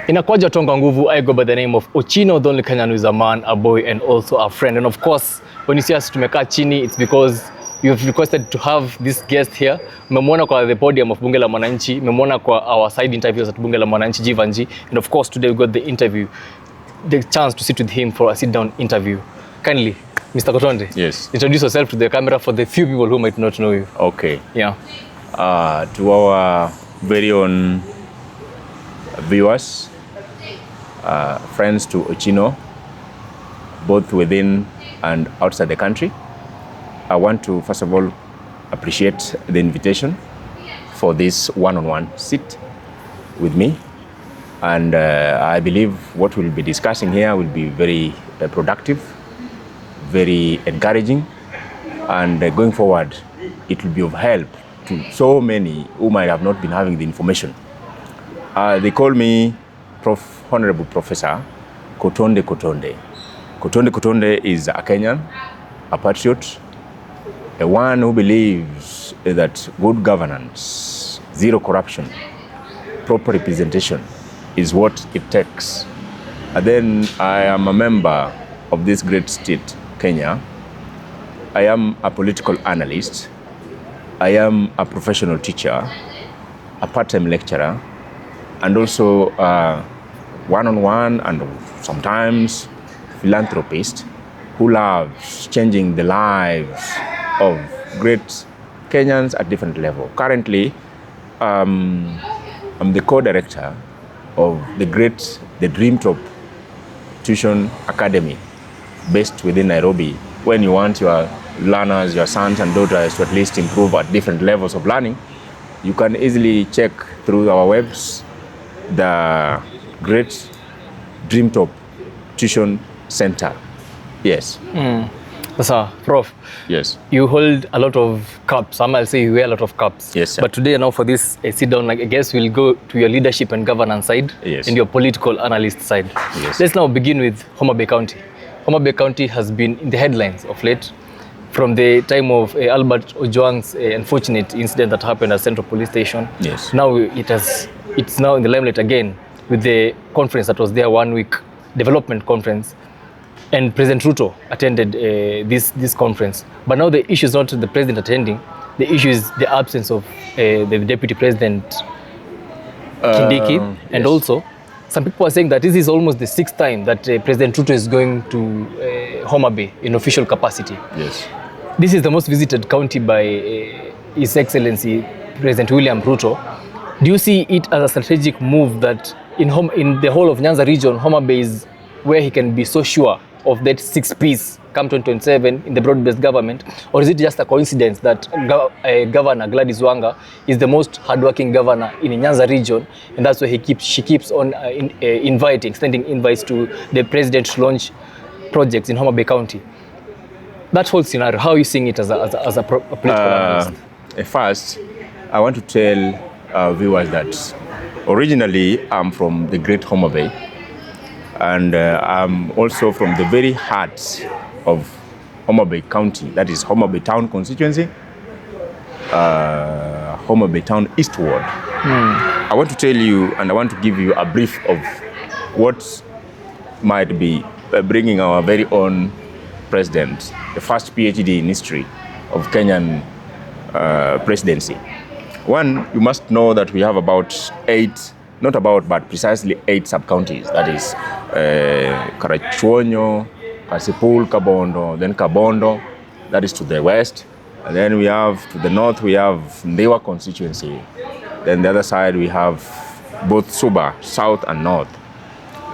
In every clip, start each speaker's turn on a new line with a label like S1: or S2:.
S1: Inakuja Tonga Nguvu, I go by the name of Ochino, the only Kenyan who is a man, a boy, and also a friend. And of course, when you see us tumekaa chini, it's because you've requested to have this guest here. Mmemwona kwa the podium of Bunge la Mwananchi, mmemwona kwa our side interviews at Bunge la Mwananchi, Jivanji. And of course, today we got the interview, the chance to sit with him for a sit-down interview. Kindly, Mr. Kotonde,
S2: yes,
S1: introduce yourself to the camera for the few people who might not know you.
S2: Okay.
S1: Yeah.
S2: To our very own viewers, friends to Ochino, both within and outside the country, I want to first of all appreciate the invitation for this one-on-one sit with me. And I believe what we'll be discussing here will be very productive, very encouraging, and going forward, it will be of help to so many who might have not been having the information. They call me Prof, Honorable Professor Kotonde Kotonde. Kotonde Kotonde is a Kenyan, a patriot, a one who believes that good governance, zero corruption, proper representation is what it takes. And then I am a member of this great state, Kenya. I am a political analyst. I am a professional teacher, a part-time lecturer, and also one-on-one and sometimes philanthropist who loves changing the lives of great Kenyans at different levels. Currently, I'm the co-director of the Dreamtop Tuition Academy based within Nairobi. When you want your learners, your sons and daughters to at least improve at different levels of learning, you can easily check through our webs the great Dreamtop Tuition Center. Yes.
S1: Sir, Prof.
S2: Yes.
S1: You hold a lot of cups. I'll say you wear a lot of cups.
S2: Yes, sir.
S1: But today, now for this sit down, I guess we'll go to your leadership and governance side,
S2: yes,
S1: and your political analyst side.
S2: Yes.
S1: Let's now begin with Homa Bay County. Homa Bay County has been in the headlines of late from the time of Albert Ojwang's unfortunate incident that happened at Central Police Station.
S2: Yes.
S1: Now it's now in the limelight again with the conference that was there 1 week, development conference. And President Ruto attended this conference. But now the issue is not the president attending. The issue is the absence of the deputy president, Kindiki.
S2: Yes.
S1: And also, some people are saying that this is almost the 6th time that President Ruto is going to Homa Bay in official capacity.
S2: Yes.
S1: This is the most visited county by His Excellency President William Ruto. Do you see it as a strategic move that in the whole of Nyanza region, Homa Bay is where he can be so sure of that 6 Ps come 2027 in the broad-based government? Or is it just a coincidence that Governor Gladys Wanga is the most hardworking governor in the Nyanza region, and that's why she keeps on extending invites to the president to launch projects in Homa Bay County? That whole scenario, how are you seeing it as a political analyst?
S2: First, I want to tell viewers that originally I'm from the great Homa Bay. And I'm also from the very heart of Homa Bay County, that is Homa Bay Town constituency, Homa Bay Town eastward. I want to tell you, and I want to give you a brief of what might be bringing our very own president, the first PhD in history of Kenyan presidency. One, you must know that we have about 8, not about, but precisely 8 sub-counties. That is Karachuonyo, Kasipul, Kabondo, then Kabondo, that is to the west. And then we have, to the north, we have Ndewa constituency. Then the other side, we have both Suba, south and north.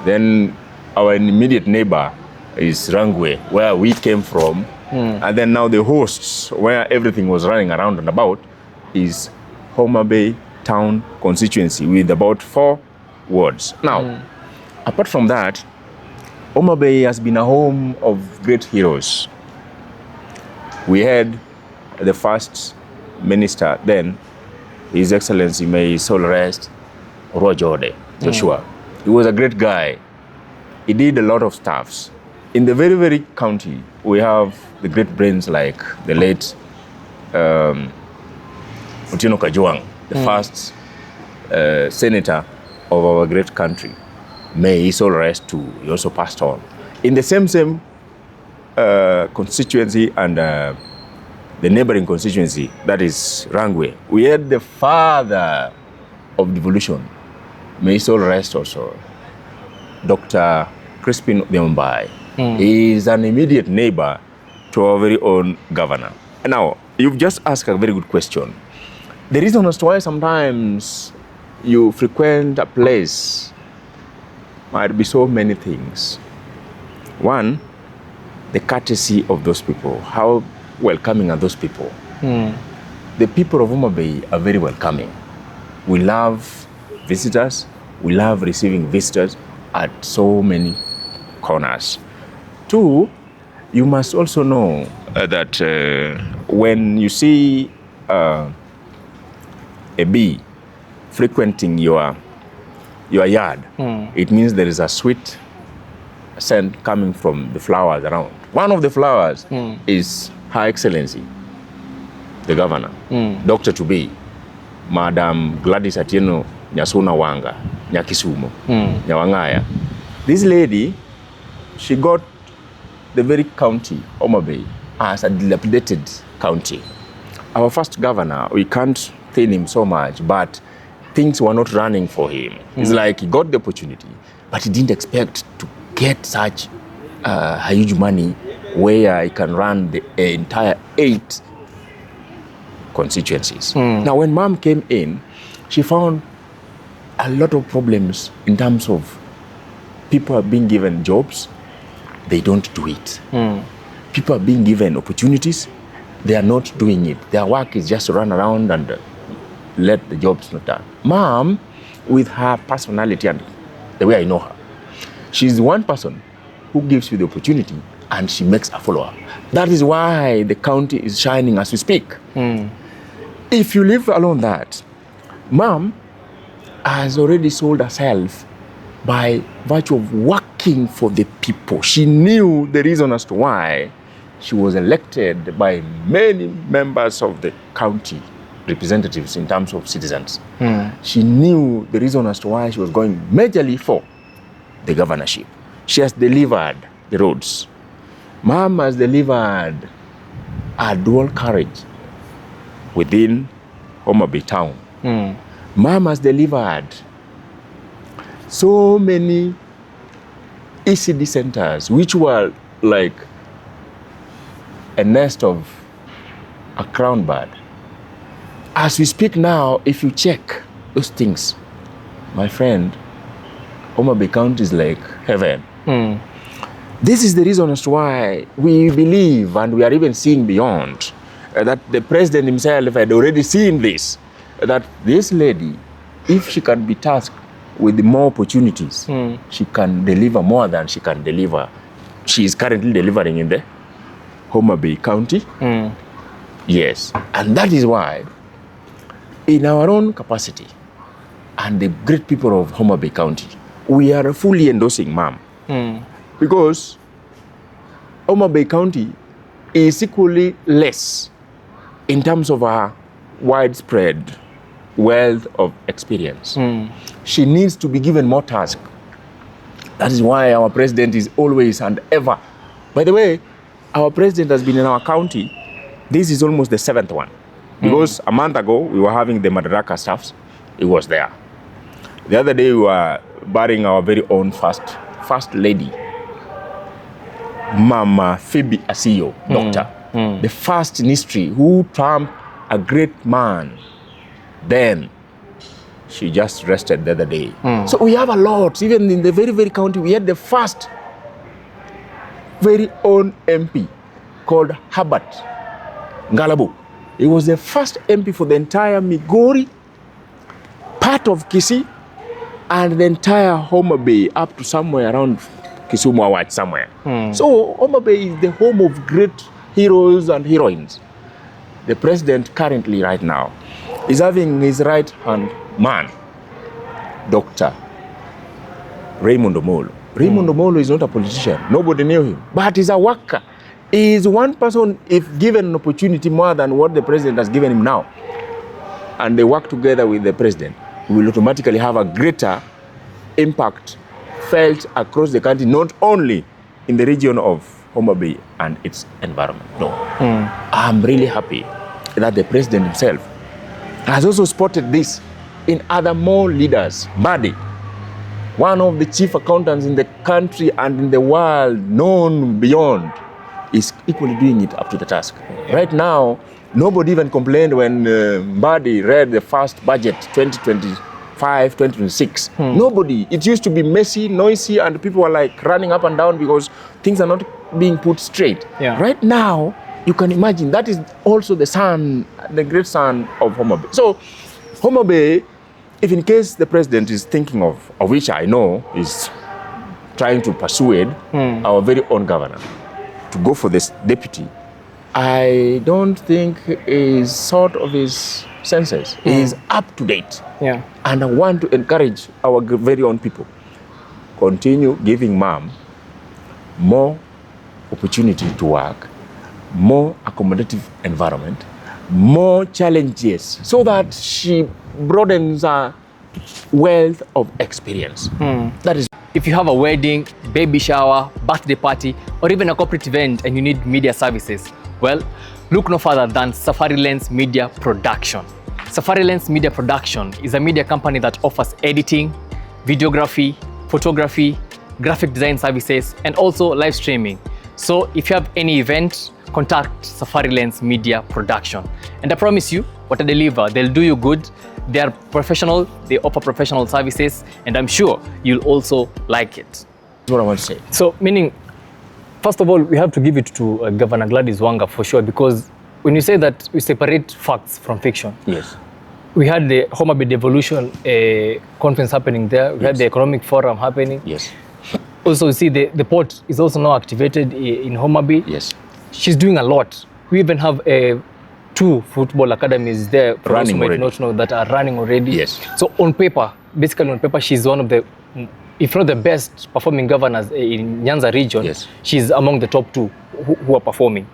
S2: Then our immediate neighbor is Rangwe, where we came from. And then now the hosts, where everything was running around and about, is Homa Bay Town constituency with about 4 wards. Now, apart from that, Homa Bay has been a home of great heroes. We had the first minister then, His Excellency, may his soul rest, Rojode, Joshua. He was a great guy. He did a lot of stuffs. In the very, very county, we have the great brains like the late Utino Kajwang, the first senator of our great country. May his soul rest too. He also passed on. In the same constituency and the neighboring constituency, that is Rangwe, we had the father of devolution. May his soul rest also. Dr. Crispin Homabay. He is an immediate neighbor to our very own governor. Now, you've just asked a very good question. The reason as to why sometimes you frequent a place might be so many things. One, the courtesy of those people. How welcoming are those people? The people of Homa Bay are very welcoming. We love visitors. We love receiving visitors at so many corners. Two, you must also know that when you see a bee frequenting your yard, it means there is a sweet scent coming from the flowers around. One of the flowers is Her Excellency, the Governor, Dr. to be, Madam Gladys Wanga, Nyakisumo, Nyawangaya. This lady, she got the very county, Homa Bay, as a dilapidated county. Our first governor, we can't thank him so much, but things were not running for him. It's like he got the opportunity, but he didn't expect to get such huge money where he can run the entire 8 constituencies. Now, when Mom came in, she found a lot of problems in terms of people are being given jobs, they don't do it. People are being given opportunities, they are not doing it. Their work is just to run around and let the jobs not done. Mom, with her personality and the way I know her, she's one person who gives you the opportunity and she makes a follow-up. That is why the county is shining as we speak. If you leave alone that, Mom has already sold herself by virtue of working for the people. She knew the reason as to why she was elected by many members of the county representatives in terms of citizens. She knew the reason as to why she was going majorly for the governorship. She has delivered the roads. Mom has delivered a dual carriage within Homa Bay town. Mom has delivered so many ECD centers, which were like a nest of a crown bird. As we speak now, if you check those things, my friend, Homa Bay County is like heaven. This is the reason as to why we believe, and we are even seeing beyond, that the president himself had already seen this, that this lady, if she can be tasked with more opportunities, she can deliver more than she can deliver. She is currently delivering in the Homa Bay County. Yes, and that is why, in our own capacity, and the great people of Homa Bay County, we are fully endorsing Mom. Because Homa Bay County is equally less in terms of our widespread wealth of experience. She needs to be given more tasks. That is why our president is always and ever. By the way, our president has been in our county. This is almost the 7th one. Because a month ago, we were having the Madaraka staffs. It was there. The other day, we were burying our very own first lady, Mama Phoebe Asiyo, doctor. The first in history who trumped a great man. Then she just rested the other day. So we have a lot. Even in the very, very county, we had the first very own MP called Herbert Ngalabu. He was the first MP for the entire Migori, part of Kisii, and the entire Homa Bay up to somewhere around Kisumu or what, somewhere. So Homa Bay is the home of great heroes and heroines. The president currently right now is having his right hand man, Dr. Raymond Omolo. Raymond Omolo is not a politician. Nobody knew him, but he's a worker. He is one person, if given an opportunity more than what the president has given him now, and they work together with the president, we will automatically have a greater impact felt across the country, not only in the region of Homa Bay and its environment. No. I'm really happy that the president himself has also spotted this in other more leaders. Badi, one of the chief accountants in the country and in the world, known beyond, is equally doing it up to the task. Right now, nobody even complained when Badi read the first budget 2025, 2026. Nobody. It used to be messy, noisy, and people were like running up and down because things are not being put straight. Right now, you can imagine that is also the son, the great son of Homa Bay. So, Homa Bay, if in case the president is thinking of which I know is trying to persuade our very own governor to go for this deputy, I don't think is sort of his senses. He is up to date. And I want to encourage our very own people. Continue giving mom more opportunity to work, more accommodative environment, more challenges, so that she broadens her wealth of experience. That is.
S1: If you have a wedding, baby shower, birthday party, or even a corporate event and you need media services, well, look no further than Safari Lens Media Production. Safari Lens Media Production is a media company that offers editing, videography, photography, graphic design services, and also live streaming. So if you have any event, contact Safari Lens Media Production. And I promise you, what I deliver, they'll do you good. They are professional, they offer professional services, and I'm sure you'll also like it.
S2: That's what I want to say.
S1: So, meaning, first of all, we have to give it to Governor Gladys Wanga for sure, because when you say that we separate facts from fiction,
S2: yes,
S1: we had the Homa Bay Devolution conference happening there, we had the economic forum happening.
S2: Yes.
S1: Also, you see the port is also now activated in Homa Bay.
S2: Yes.
S1: She's doing a lot. We even have 2 football academies there,
S2: running
S1: might not know, that are running already.
S2: Yes.
S1: So on paper, basically on paper, she's one of the, if not the best performing governors in Nyanza region.
S2: Yes.
S1: She's among the top 2 who are performing.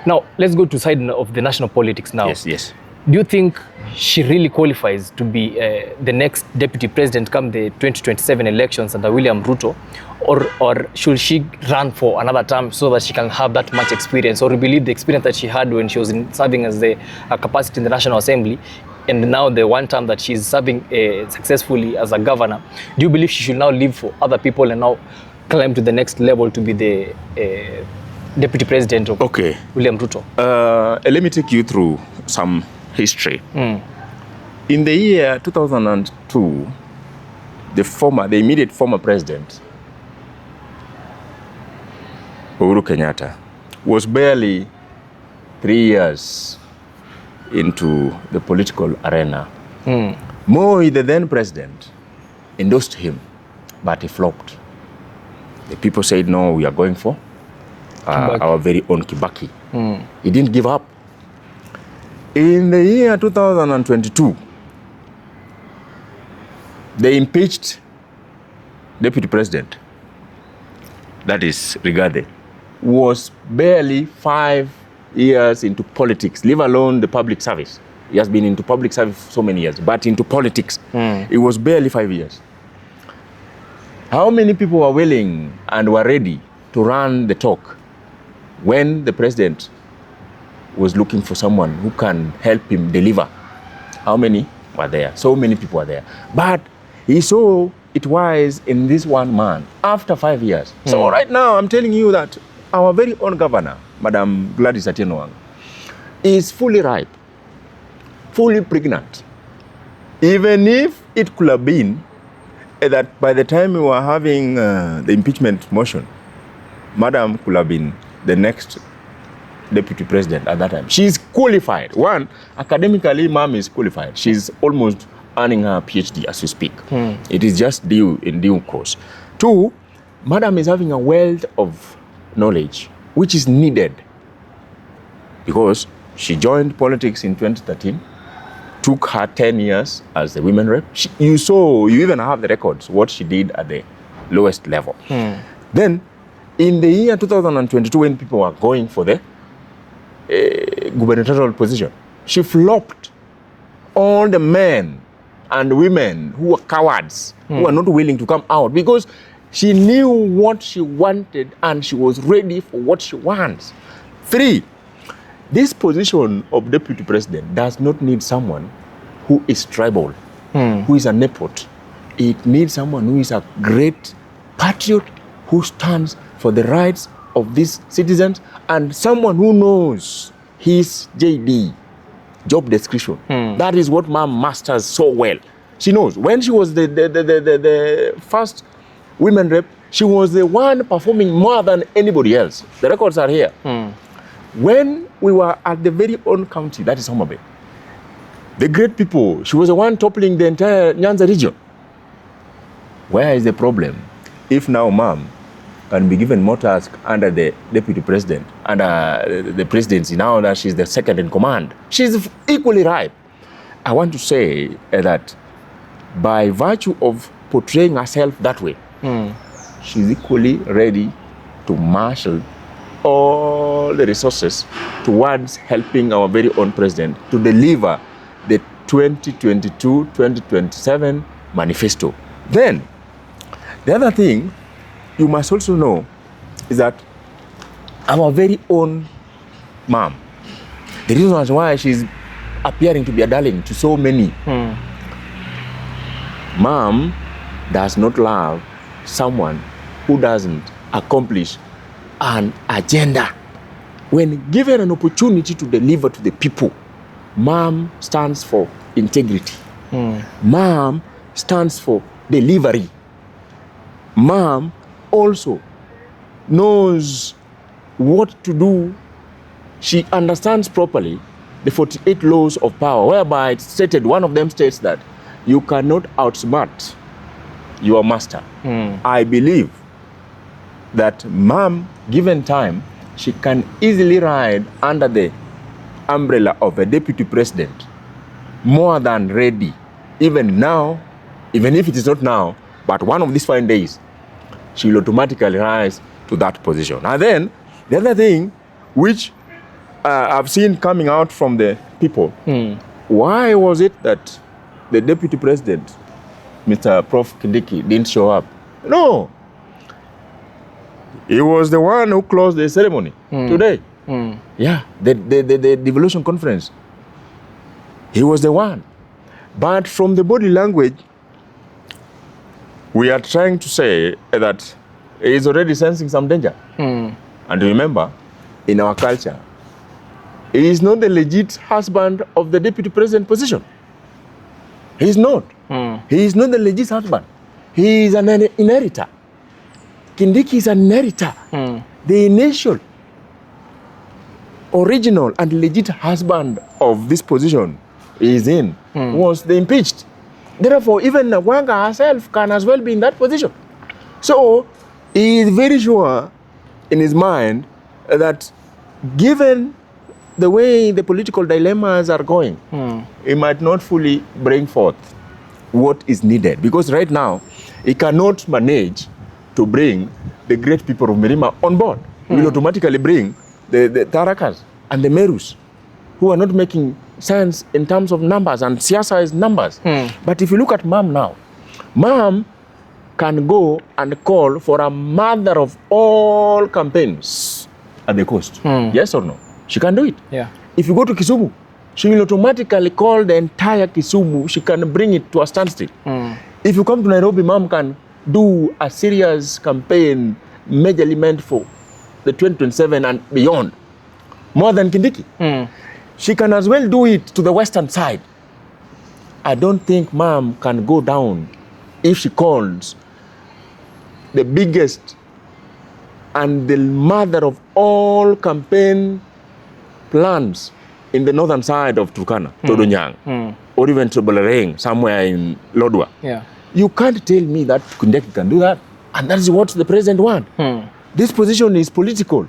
S1: Now, let's go to side of the national politics now.
S2: Yes, yes.
S1: Do you think she really qualifies to be the next deputy president come the 2027 elections under William Ruto? Or should she run for another term so that she can have that much experience? Or believe the experience that she had when she was serving as the capacity in the National Assembly, and now the one term that she's serving successfully as a governor, do you believe she should now leave for other people and now climb to the next level to be the deputy president of William Ruto?
S2: Let me take you through some history. In the year 2002, the immediate former president, Uhuru Kenyatta, was barely 3 years into the political arena. Moi, the then president, endorsed him, but he flopped. The people said, no, we are going for our very own Kibaki. He didn't give up. In the year 2022, they impeached deputy president, that is Rigathi, was barely 5 years into politics, leave alone the public service. He has been into public service for so many years, but into politics, it was barely 5 years. How many people were willing and were ready to run the talk when the president was looking for someone who can help him deliver? How many were there? So many people were there. But he saw it wise in this one man after 5 years. So right now, I'm telling you that our very own governor, Madam Gladys Wanga, is fully ripe, fully pregnant. Even if it could have been that by the time we were having the impeachment motion, Madam could have been the next deputy president at that time. She's qualified. One, academically, mom is qualified. She's almost earning her PhD as we speak. It is just due in due course. Two, Madam is having a wealth of knowledge, which is needed because she joined politics in 2013, took her 10 years as the women rep. You even have the records, what she did at the lowest level. Then, in the year 2022, when people were going for the gubernatorial position, she flopped all the men and women who were cowards, who were not willing to come out, because She knew what she wanted and she was ready for what she wants. 3, this position of deputy president does not need someone who is tribal, who is a nepot. It needs someone who is a great patriot, who stands for the rights of these citizens, and someone who knows his JD, job description. That is what mom masters so well. She knows. When she was the first women rep, she was the one performing more than anybody else. The records are here. When we were at the very own county, that is Homa Bay, the great people, she was the one toppling the entire Nyanza region. Where is the problem? If now mom can be given more tasks under the deputy president, under the presidency, now that she's the second in command, she's equally ripe. I want to say that by virtue of portraying herself that way, she's equally ready to marshal all the resources towards helping our very own president to deliver the 2022-2027 manifesto. Then, the other thing you must also know is that our very own mom, the reason why she's appearing to be a darling to so many, mom does not love someone who doesn't accomplish an agenda. When given an opportunity to deliver to the people, mom stands for integrity. Mom stands for delivery. Mom also knows what to do. She understands properly the 48 laws of power, whereby it's stated, one of them states that you cannot outsmart your master. I believe that mom, given time, she can easily ride under the umbrella of a deputy president, more than ready. Even now, even if it is not now, but one of these fine days, she will automatically rise to that position. And then, the other thing which I've seen coming out from the people, why was it that the deputy president, Mr. Prof Kindiki, didn't show up? No. He was the one who closed the ceremony today. Yeah, the devolution conference. He was the one. But from the body language, we are trying to say that he is already sensing some danger. And remember, in our culture, he is not the legit husband of the deputy president position. He is not. He is not the legit husband. He is an inheritor. Kindiki is an inheritor. The initial, original and legit husband of this position is in was the impeached. Therefore, even Wanga herself can as well be in that position. So, he is very sure in his mind that given the way the political dilemmas are going, he might not fully bring forth what is needed. Because right now, he cannot manage to bring the great people of Mirima on board. He will automatically bring the Tarakas and the Merus, who are not making sense in terms of numbers, and Siasa is numbers. But if you look at mom now, mom can go and call for a mother of all campaigns at the coast. Yes or no? She can do it.
S1: Yeah.
S2: If you go to Kisumu, she will automatically call the entire Kisumu. She can bring it to a standstill. If you come to Nairobi, mom can do a serious campaign, majorly meant for the 2027 and beyond, more than Kindiki. She can as well do it to the western side. I don't think mom can go down if she calls the biggest and the mother of all campaign plans in the northern side of Turkana, Todonyang, or even Tobolereng, somewhere in Lodwar.
S1: Yeah.
S2: You can't tell me that Kindiki can do that. And that is what the president wants. This position is political,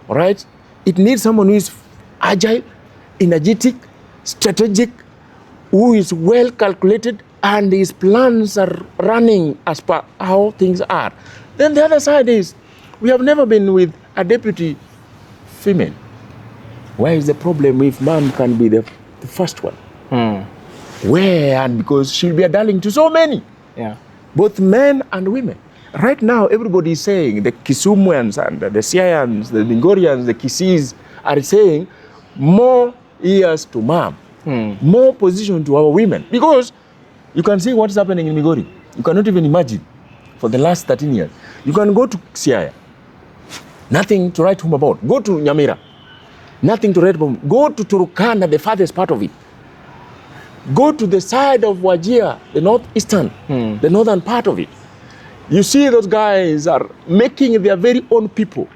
S2: all right? It needs someone who is agile, energetic, strategic, who is well calculated, and his plans are running as per how things are. Then the other side is, we have never been with a deputy female. Where is the problem if mom can be the first one? Where? And because she'll be a darling to so many.
S1: Yeah.
S2: Both men and women. Right now, everybody is saying, the Kisumuans and the Siayans, the Mingorians, the Kisis are saying more years to mom, more position to our women. Because you can see what's happening in Migori. You cannot even imagine for the last 13 years. You can go to Siaya, nothing to write home about. Go to Nyamira, nothing to write home. Go to Turkana, the farthest part of it. Go to the side of Wajir, the northeastern, the northern part of it. You see those guys are making their very own people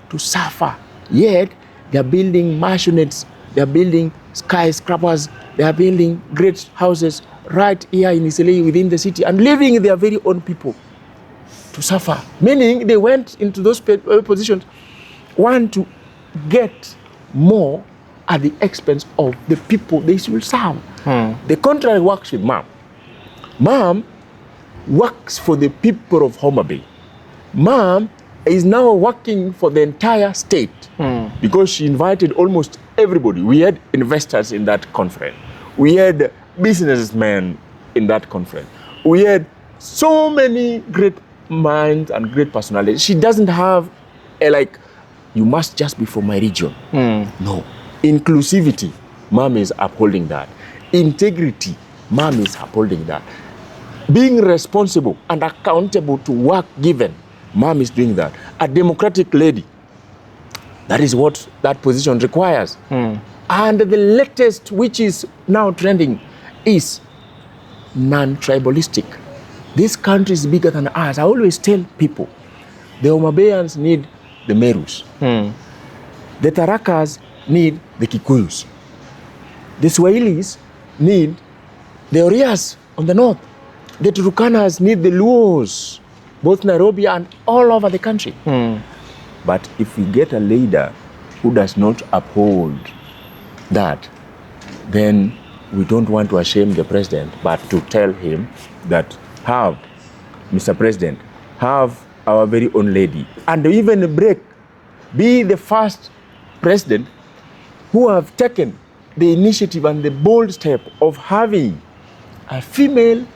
S2: to suffer. Yet, they are building mansionettes, they are building skyscrapers, they are building great houses right here in Isili within the city and leaving their very own people to suffer. Meaning they went into those positions, want to get more at the expense of the people they should serve. The contrary works with mom. Mom works for the people of Homa Bay. Mom is now working for the entire state because she invited almost everybody. We had investors in that conference. We had businessmen in that conference. We had so many great minds and great personalities. She doesn't have a like, you must just be from my region. No. Inclusivity, mom is upholding that. Integrity, mom is upholding that. Being responsible and accountable to work given, mom is doing that. A democratic lady, that is what that position requires. And the latest, which is now trending, is non-tribalistic. This country is bigger than us. I always tell people, the Homabayans need the Merus. The Tarakas need the Kikuyus. The Swahilis need the Orias on the north. The Turukanas need the Luos, both Nairobi and all over the country. But if we get a leader who does not uphold that, then we don't want to shame the president, but to tell him that have, Mr. President, have our very own lady. And even break, be the first president who have taken the initiative and the bold step of having a female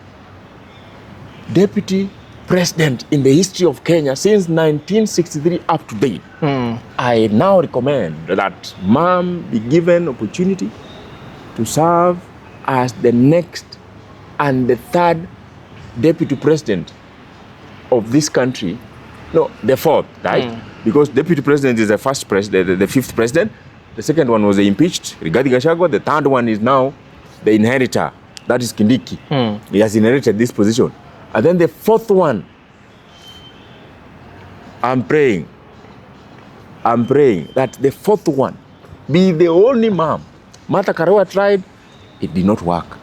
S2: deputy president in the history of Kenya since 1963 up to date. I now recommend that mom be given opportunity to serve as the next and the third deputy president of this country. No, the fourth, right? Because deputy president is the first president, the fifth president. The second one was the impeached, Rigathi Gachagua. The third one is now the inheritor, that is Kindiki. He has inherited this position. And then the fourth one, I'm praying that the fourth one be the only mom. Martha Karua tried, it did not work.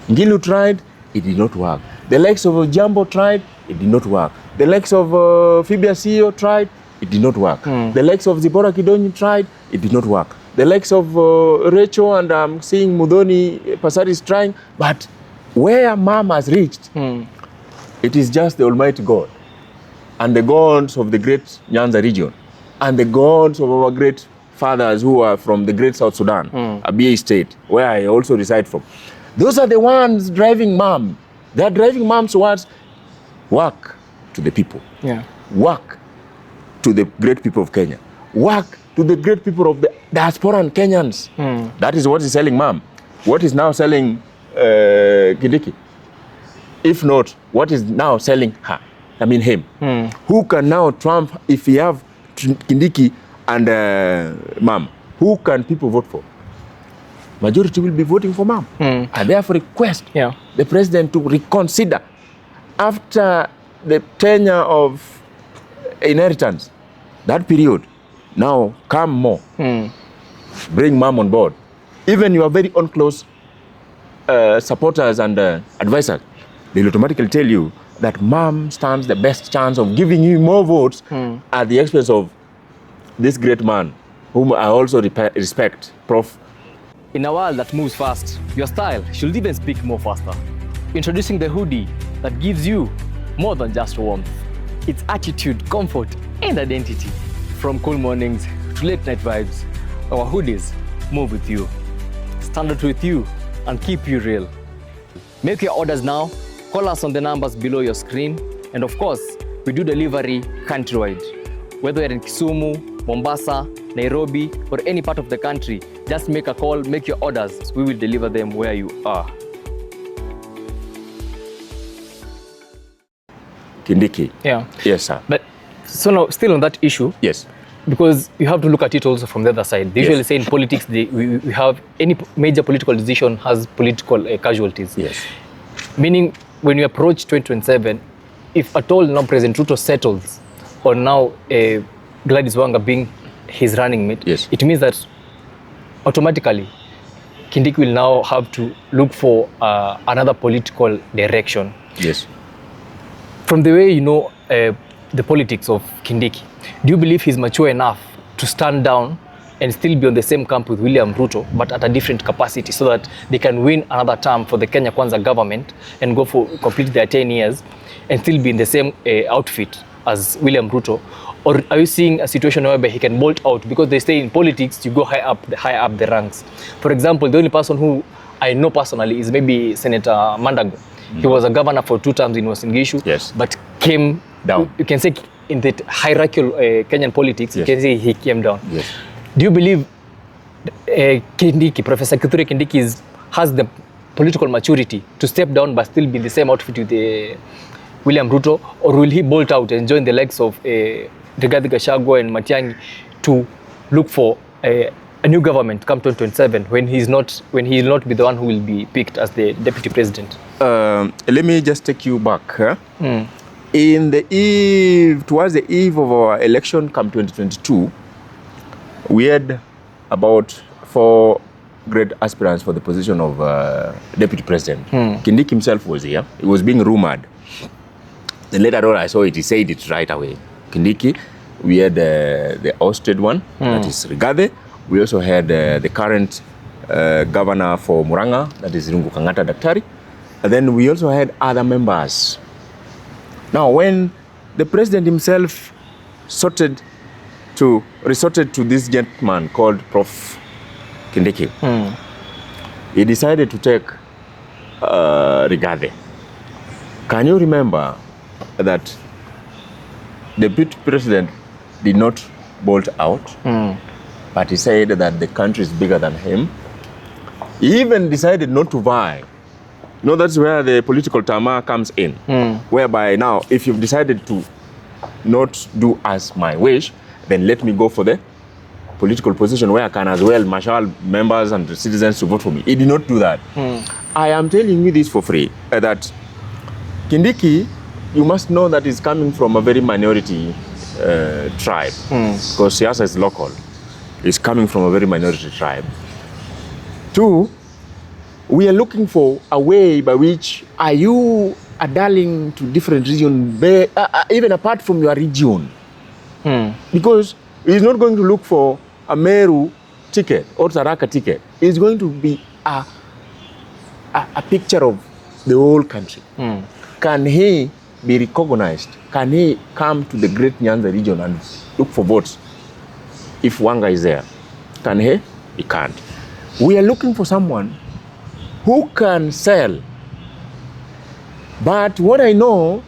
S2: Ngilu tried, it did not work. The likes of Jambo tried, it did not work. The likes of Fibia CEO tried, it did not work. The likes of Zipporah Kidonyi tried, it did not work. The likes of Rachel and I'm seeing Mudhoni Pasari is trying, but where mom has reached, it is just the Almighty God and the gods of the great Nyanza region and the gods of our great fathers who are from the great South Sudan, Abyei state, where I also reside from. Those are the ones driving mom. They are driving mom towards work to the people. Work to the great people of Kenya. Work to the great people of the diasporan Kenyans. That is what is selling mom. What is now selling Kindiki? If not, what is now selling her? I mean him. Who can now trump if we have Kindiki and mom? Who can people vote for? Majority will be voting for mom. I therefore request the president to reconsider after the tenure of inheritance, that period. Now come more. Bring mom on board. Even your very own close supporters and advisors, they'll automatically tell you that mom stands the best chance of giving you more votes at the expense of this great man, whom I also respect, Prof.
S1: In a world that moves fast, your style should even speak more faster. Introducing the hoodie that gives you more than just warmth. It's attitude, comfort, and identity. From cool mornings to late night vibes, our hoodies move with you, stand out with you, and keep you real. Make your orders now. Call us on the numbers below your screen. And of course, we do delivery countrywide. Whether you're in Kisumu, Mombasa, Nairobi, or any part of the country, just make a call, make your orders. We will deliver them where you are.
S2: Kindiki.
S1: Yeah.
S2: Yes, sir.
S1: But so now, still on that issue.
S2: Yes.
S1: Because you have to look at it also from the other side. They usually say in politics, we have any major political decision has political casualties.
S2: Yes.
S1: Meaning, when you approach 2027, if at all now President Ruto settles on now Gladys Wanga being his running mate,
S2: yes,
S1: it means that automatically Kindiki will now have to look for another political direction.
S2: Yes.
S1: From the way you know the politics of Kindiki, do you believe he's mature enough to stand down and still be on the same camp with William Ruto, but at a different capacity, so that they can win another term for the Kenya Kwanza government and go for complete their 10 years and still be in the same outfit as William Ruto? Or are you seeing a situation whereby he can bolt out? Because they say in politics, you go high up the ranks. For example, the only person who I know personally is maybe Senator Mandago. He was a governor for 2 terms in Uasin Gishu,
S2: yes,
S1: but came down. You can say in the hierarchical Kenyan politics, you can say he came down.
S2: Yes.
S1: Do you believe Kindiki, Professor Kithure Kindiki has the political maturity to step down but still be in the same outfit with William Ruto, or will he bolt out and join the legs of Rigathi Gachagua and Matiang'i to look for a new government come 2027 when he will not be the one who will be picked as the deputy president?
S2: Let me just take you back. In the towards the eve of our election come 2022, we had about 4 great aspirants for the position of deputy president. Kindiki himself was here. It was being rumored. Then later on I saw it, he said it right away. Kindiki, we had the ousted one, that is Rigathi. We also had the current governor for Murang'a, that is Rungu Kangata Daktari. And then we also had other members. Now, when the president himself resorted to this gentleman called Prof Kindiki, he decided to take Rigathi. Can you remember that the deputy president did not bolt out, but he said that the country is bigger than him? He even decided not to vie. No, that's where the political tarmac comes in, whereby now, if you've decided to not do as my wish, then let me go for the political position where I can as well marshal members and citizens to vote for me. He did not do that. I am telling you this for free, that Kindiki, you must know that he's coming from a very minority tribe, because Siasa is local. He's coming from a very minority tribe. 2, we are looking for a way by which are you adhering to different regions, even apart from your region. Because he's not going to look for a Meru ticket or Tharaka ticket. It's going to be a picture of the whole country. Can he be recognized? Can he come to the Great Nyanza region and look for votes if Wanga is there? Can he? He can't. We are looking for someone who can sell. But what I know,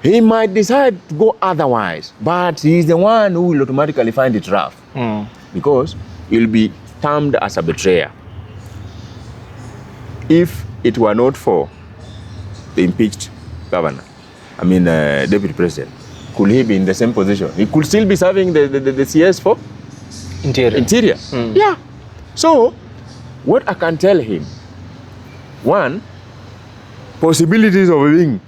S2: he might decide to go otherwise, but he's the one who will automatically find it rough, because he'll be termed as a betrayer. If it were not for the impeached governor, deputy president, could he be in the same position? He could still be serving the CS for Interior. Yeah. So, what I can tell him, 1, possibilities of being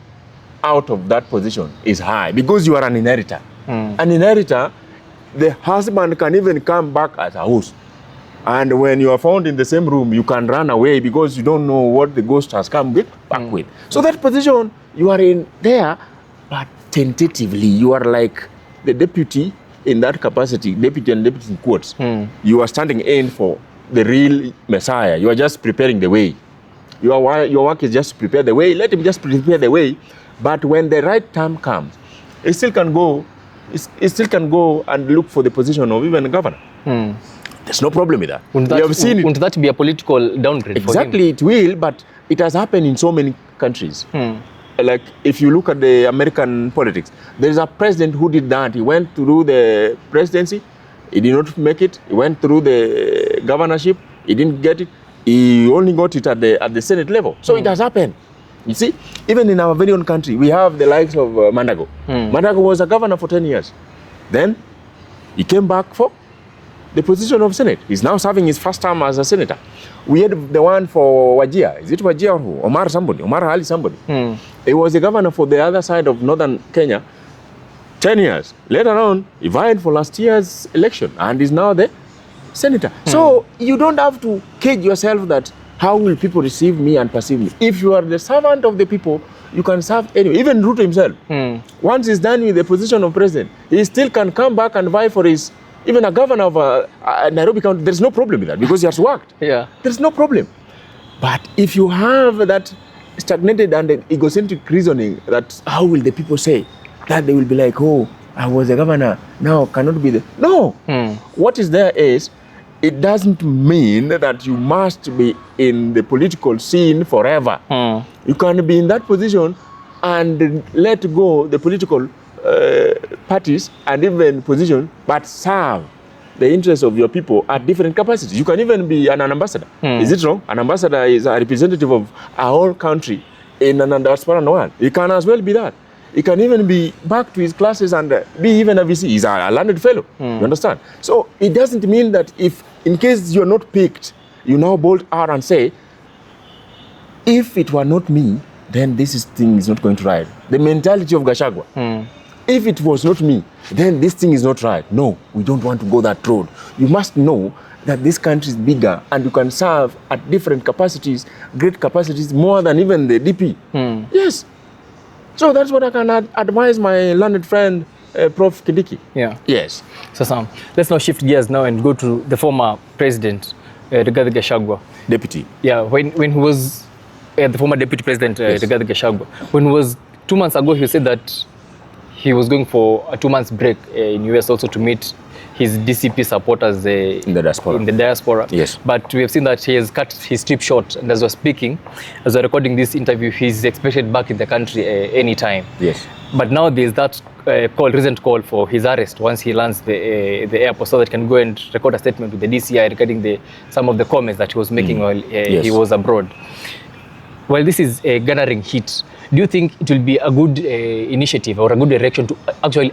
S2: out of that position is high, because you are an inheritor. An inheritor, the husband can even come back as a host. And when you are found in the same room, you can run away because you don't know what the ghost has come back with. So that position, you are in there, but tentatively, you are like the deputy in that capacity, deputy and deputy in quotes. You are standing in for the real Messiah. You are just preparing the way. Your work is just to prepare the way. Let him just prepare the way. But when the right time comes, he still can go. He still can go and look for the position of even a governor. There's no problem with that. We have seen it.
S1: Wouldn't that be a political downgrade?
S2: Exactly, it will. But it has happened in so many countries. like if you look at the American politics, there's a president who did that. He went through the presidency, he did not make it. He went through the governorship, he didn't get it. He only got it at the Senate level. So it has happened. You see, even in our very own country, we have the likes of Mandago. Mandago was a governor for 10 years. Then he came back for the position of Senate. He's now serving his first term as a senator. We had the one for Wajir. Is it Wajir or who? Omar Ali somebody. He was the governor for the other side of northern Kenya 10 years. Later on, he vied for last year's election and is now the senator. So you don't have to cage yourself that how will people receive me and perceive me. If you are the servant of the people, you can serve anyway. Even Ruto himself, once he's done with the position of president, he still can come back and vie for his, even a governor of Nairobi County. There's no problem with that because he has worked. Yeah. There's no problem. But if you have that stagnated and egocentric reasoning that how will the people say, that they will be like, oh, I was a governor, now cannot be the... No. What is there is, it doesn't mean that you must be in the political scene forever. You can be in that position and let go the political parties and even position, but serve the interests of your people at different capacities. You can even be an ambassador. Is it wrong? An ambassador is a representative of a whole country in an diaspora world. He can as well be that. He can even be back to his classes and be even a VC. He's a learned fellow. You understand? So it doesn't mean that if, in case you're not picked, you now bolt out and say, if it were not me, then this thing is not going to ride. The mentality of Gachagua. If it was not me, then this thing is not right. No, we don't want to go that road. You must know that this country is bigger and you can serve at different capacities, great capacities, more than even the DP. Yes. So that's what I can advise my learned friend, Prof. Kindiki. Yeah. Yes.
S1: So Sam, let's now shift gears now and go to the former president, Rigathi Gachagua.
S2: Deputy.
S1: Yeah, when he was the former deputy president, Rigathi Gachagua, when he was 2 months ago, he said that he was going for a 2 months break in US also to meet his DCP supporters in the diaspora.
S2: Yes.
S1: But we have seen that he has cut his trip short, and as we're speaking, as we're recording this interview, he's expected back in the country anytime.
S2: Yes.
S1: But now there's that recent call for his arrest once he lands the airport, so that he can go and record a statement with the DCI regarding some of the comments that he was making while he was abroad. While this is garnering heat, do you think it will be a good initiative or a good direction to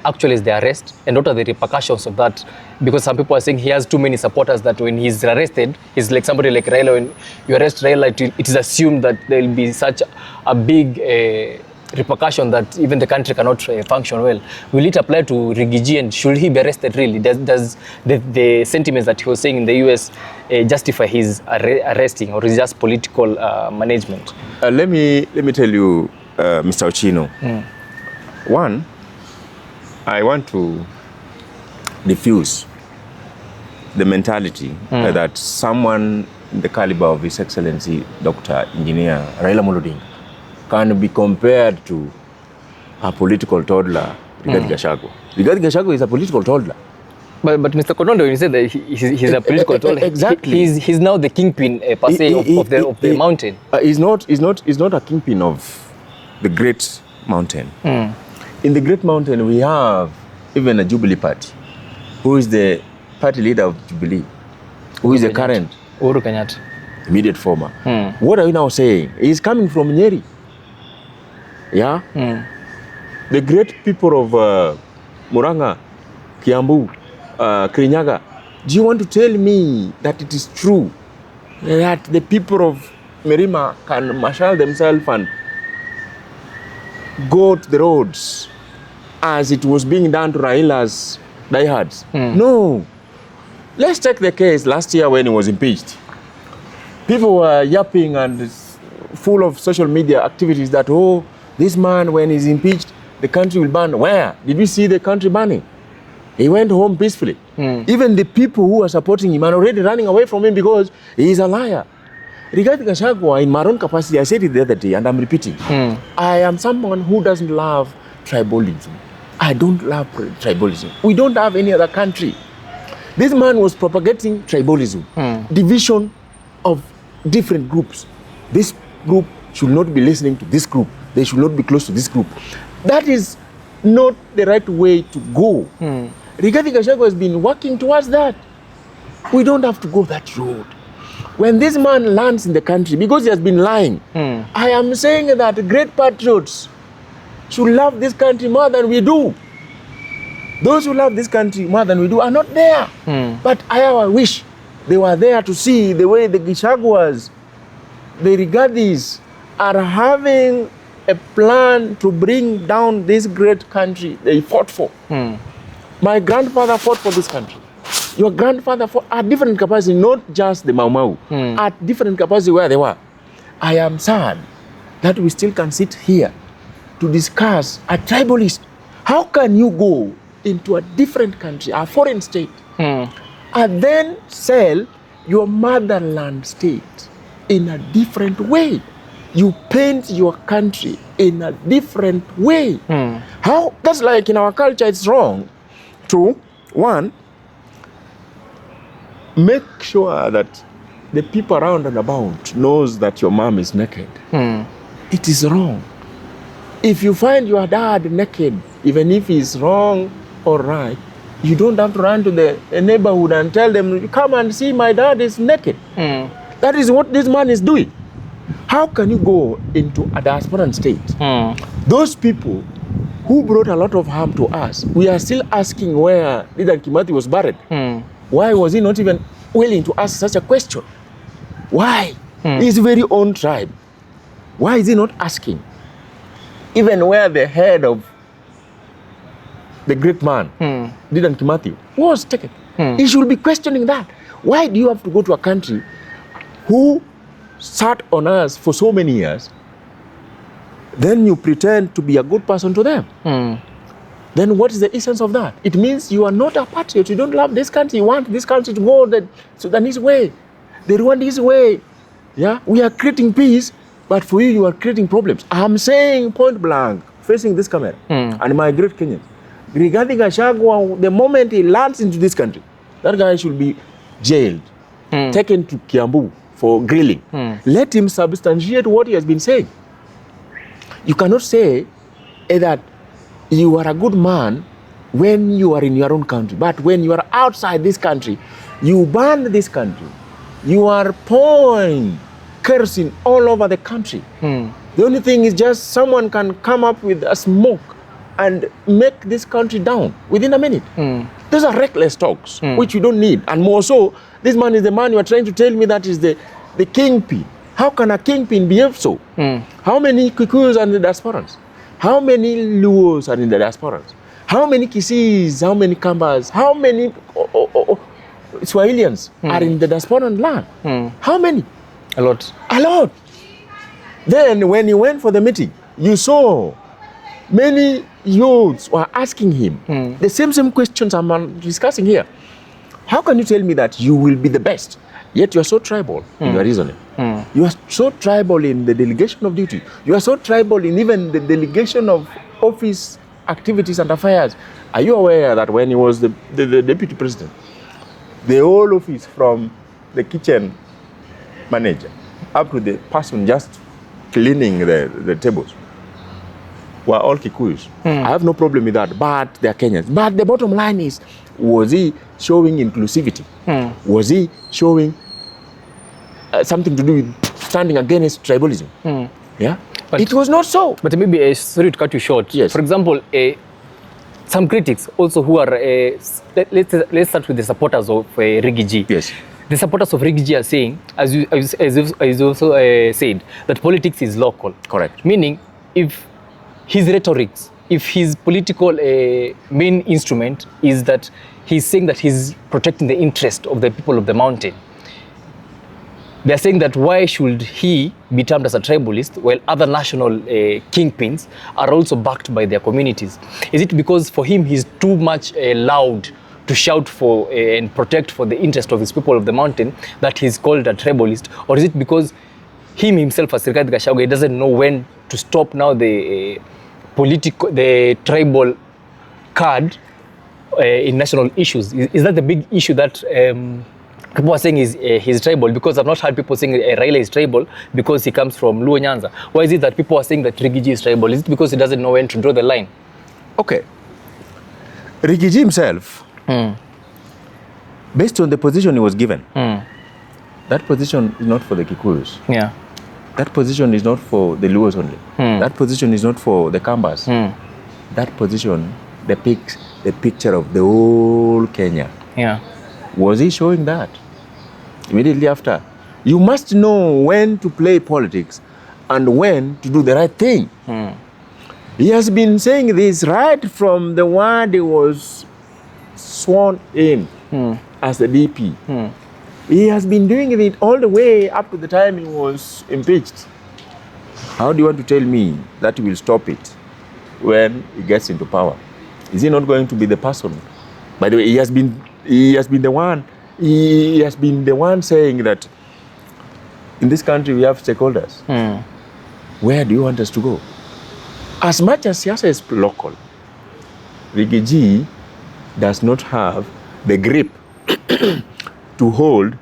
S1: actualize the arrest? And what are the repercussions of that? Because some people are saying he has too many supporters that when he's arrested, he's like somebody like Raila. When you arrest Raila, it is assumed that there will be such a big repercussion that even the country cannot function well. Will it apply to Rigiji, and should he be arrested really? Does the sentiments that he was saying in the US justify his arresting, or is it just political management?
S2: Let me tell you, Mr. Ochino. One, I want to diffuse the mentality that someone in the caliber of His Excellency Dr. Engineer Raila Odinga can be compared to a political toddler, Rigathi Gachagua. Rigathi Gachagua is a political toddler.
S1: But Mr. Konondo, when you said that he's a political toddler,
S2: exactly.
S1: He's now the kingpin per se of the mountain.
S2: He's not a kingpin of the great mountain. In the great mountain, we have even a Jubilee party, who is the party leader of Jubilee, who is the current
S1: Uhuru Kenyatta,
S2: immediate former. What are you now saying? He's coming from Nyeri. Yeah? The great people of Murang'a, Kiambu, Kirinyaga, do you want to tell me that it is true that the people of Merima can marshal themselves and go to the roads as it was being done to Raila's diehards? No. Let's take the case last year when he was impeached. People were yapping and full of social media activities that, oh, this man, when he's impeached, the country will burn. Where? Did we see the country burning? He went home peacefully. Even the people who are supporting him are already running away from him because he is a liar. Rigathi Gachagua, in my own capacity, I said it the other day, and I'm repeating. I am someone who doesn't love tribalism. I don't love tribalism. We don't have any other country. This man was propagating tribalism, division of different groups. This group should not be listening to this group.
S3: they should not be close to this group. That is not the right way to go. Rigathi Gachagua has been working towards that. We don't have to go that road. When this man lands in the country, because he has been lying, I am saying that great patriots should love this country more than we do. Those who love this country more than we do are not there. But I wish they were there to see the way the Gachaguas, the Rigathis are having a plan to bring down this great country they fought for. My grandfather fought for this country. Your grandfather fought at different capacity, not just the Mau Mau, at different capacity where they were. I am sad that we still can sit here to discuss a tribalist. How can you go into a different country, a foreign state, and then sell your motherland state in a different way? You paint your country in a different way. How? That's like in our culture, it's wrong to, one, make sure that the people around and about knows that your mom is naked. It is wrong. If you find your dad naked, even if he's wrong or right, you don't have to run to the neighborhood and tell them, come and see my dad is naked. That is what this man is doing. How can you go into a diaspora state? Those people who brought a lot of harm to us, we are still asking where Rigathi Gachagua was buried. Why was he not even willing to ask such a question? Why? His very own tribe. Why is he not asking? Even where the head of the great man, Rigathi Gachagua, was taken. He should be questioning that. Why do you have to go to a country who sat on us for so many years, then you pretend to be a good person to them? Then what is the essence of that? It means you are not a patriot. You don't love this country. You want this country to go the Sudanese way, the Rwandese way. Yeah, we are creating peace, but for you, you are creating problems. I'm saying point blank, facing this camera, and my great Kenyans, Rigathi Gachagua, the moment he lands into this country, that guy should be jailed, taken to Kiambu for grilling. Let him substantiate what he has been saying. You cannot say that you are a good man when you are in your own country, but when you are outside this country, you burn this country. You are pouring kerosene all over the country. The only thing is just someone can come up with a smoke and make this country down within a minute. Those are reckless talks, which you don't need. And more so, this man is the man you are trying to tell me that is the kingpin. How can a kingpin behave so? How many Kikuyus are in the diasporans? How many Luos are in the diasporans? How many Kisis, how many Kambas, how many Swahilians are in the diasporan land? How many?
S1: A lot.
S3: A lot. Then when he went for the meeting, you saw many youths were asking him the same questions I'm discussing here. How can you tell me that you will be the best, yet you are so tribal in your reasoning? You are so tribal in the delegation of duty. You are so tribal in even the delegation of office activities and affairs. Are you aware that when he was the deputy president, the whole office from the kitchen manager up to the person just cleaning the tables were all Kikuyus? I have no problem with that, but they are Kenyans. But the bottom line is, was he showing inclusivity? Was he showing something to do with standing against tribalism? Yeah, but it was not so.
S1: But maybe, sorry to cut you short.
S3: Yes.
S1: For example, some critics also who are, let's start with the supporters of Rigathi.
S3: Yes.
S1: The supporters of Rigathi are saying, as you also said, that politics is local.
S3: Correct.
S1: Meaning, if his rhetorics, if his political main instrument is that he's saying that he's protecting the interest of the people of the mountain, they're saying that why should he be termed as a tribalist while other national kingpins are also backed by their communities? Is it because for him he's too much loud to shout for and protect for the interest of his people of the mountain that he's called a tribalist? Or is it because him himself as Rigathi Gachagua, he doesn't know when to stop now the tribal card in national issues? Is that the big issue that people are saying he's tribal, because I've not heard people saying Raila is tribal because he comes from Luo Nyanza. Why is it that people are saying that Rigathi is tribal? Is it because he doesn't know when to draw the line?
S2: Okay. Rigathi himself, based on the position he was given, that position is not for the Kikuyus.
S1: Yeah.
S2: That position is not for the Luos only. That position is not for the Kambas. That position depicts the picture of the whole Kenya.
S1: Yeah.
S2: Was he showing that? Immediately after. You must know when to play politics and when to do the right thing. He has been saying this right from the word he was sworn in as the DP. He has been doing it all the way up to the time he was impeached. How do you want to tell me that he will stop it when he gets into power? Is he not going to be the person? By the way, he has been the one saying that in this country we have stakeholders. Where do you want us to go? As much as Siasa is local, Rigathi does not have the grip to hold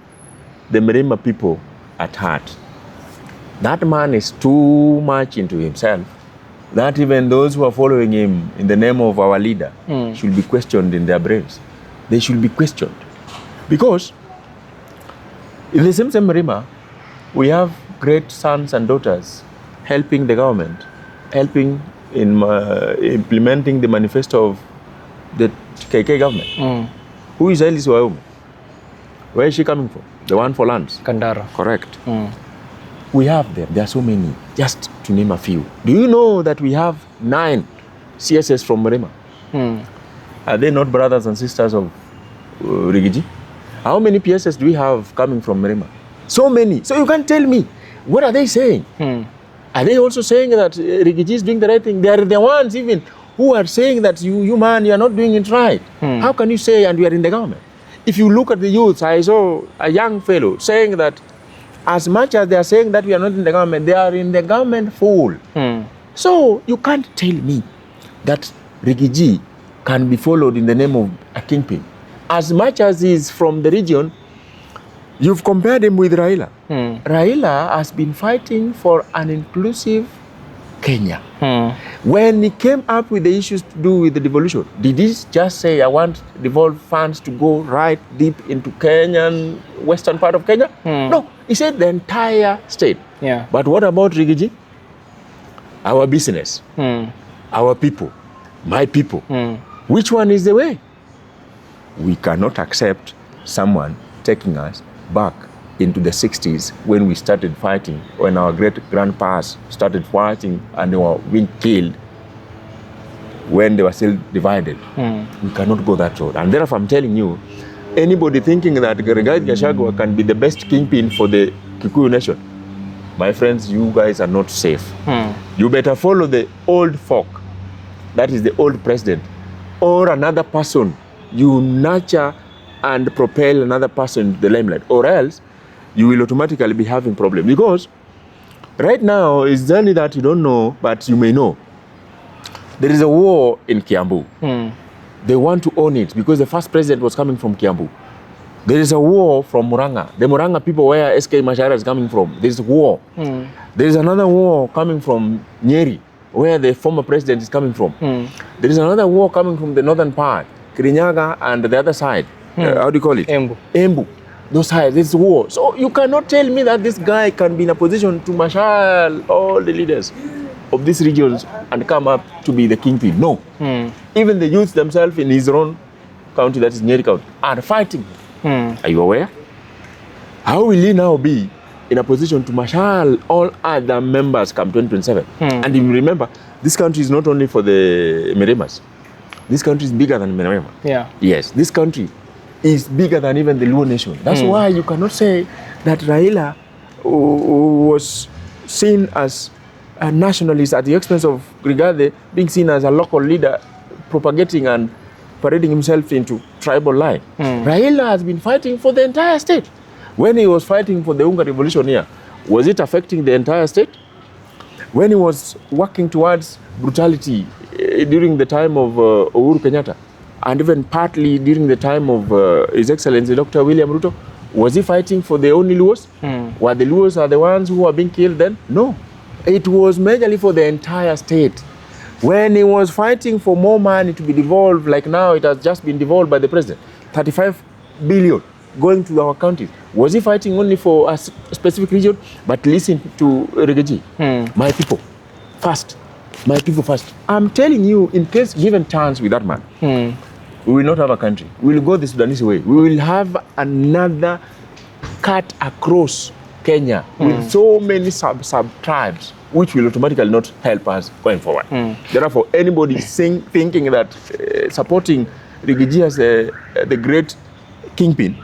S2: the Mirima people at heart. That man is too much into himself that even those who are following him in the name of our leader should be questioned in their brains. They should be questioned. Because in the same Mirima, we have great sons and daughters helping the government, helping in implementing the manifesto of the KK government. Who is Alice Waume? Where is she coming from? The one for lands?
S1: Kandara.
S2: Correct. We have them. There are so many. Just to name a few. Do you know that we have 9 CSS from Mirima? Are they not brothers and sisters of Rigathi? How many PSS do we have coming from Mirima? So many. So you can't tell me. What are they saying? Are they also saying that Rigathi is doing the right thing? They are the ones even who are saying that you man, you are not doing it right. How can you say and we are in the government? If you look at the youths, I saw a young fellow saying that as much as they are saying that we are not in the government, they are in the government full. So you can't tell me that Rigathi can be followed in the name of a kingpin. As much as he is from the region, you've compared him with Raila. Raila has been fighting for an inclusive Kenya. When he came up with the issues to do with the devolution, did he just say, I want devolved funds to go right deep into Kenyan, western part of Kenya? No, he said the entire state.
S1: Yeah.
S2: But what about Rigathi? Our business, our people, my people. Which one is the way? We cannot accept someone taking us back into the 60s when we started fighting, when our great-grandpas started fighting and they were being killed when they were still divided. We cannot go that road. And therefore, I'm telling you, anybody thinking that Rigathi Gachagua can be the best kingpin for the Kikuyu nation, my friends, you guys are not safe. You better follow the old folk, that is the old president, or another person. You nurture and propel another person to the limelight, or else you will automatically be having problems. Because right now, it's only that you don't know, but you may know. There is a war in Kiambu. They want to own it because the first president was coming from Kiambu. There is a war from Muranga. The Muranga people where SK Machara is coming from. There is war. There is another war coming from Nyeri, where the former president is coming from. There is another war coming from the northern part, Kirinyaga and the other side. How do you call it?
S1: Embu.
S2: Embu. Those sides, it's war. So you cannot tell me that this guy can be in a position to marshal all the leaders of these regions and come up to be the kingpin. No. Even the youths themselves in his own county, that is Nyeri County, are fighting. Are you aware? How will he now be in a position to marshal all other members come 2027? And if you remember, this country is not only for the Mirimas. This country is bigger than Mirima.
S1: Yeah.
S2: Yes, this country is bigger than even the Luo nation. That's why you cannot say that Raila was seen as a nationalist at the expense of Rigathi being seen as a local leader propagating and parading himself into tribal line. Raila has been fighting for the entire state. When he was fighting for the Unga revolution here, was it affecting the entire state? When he was working towards brutality during the time of Uhuru Kenyatta, and even partly during the time of His Excellency Dr. William Ruto,
S3: Was he fighting for the only Luos? Were the Luos are the ones who were being killed then? No. It was majorly for the entire state. When he was fighting for more money to be devolved, like now it has just been devolved by the president, 35 billion going to our counties. Was he fighting only for a specific region? But listen to Rigathi. My people first. My people first. I'm telling you, in case given chance with that man, we will not have a country. We will go the Sudanese way. We will have another cut across Kenya with so many sub-tribes, which will automatically not help us going forward. Therefore, anybody thinking that supporting Rigathi as the great kingpin,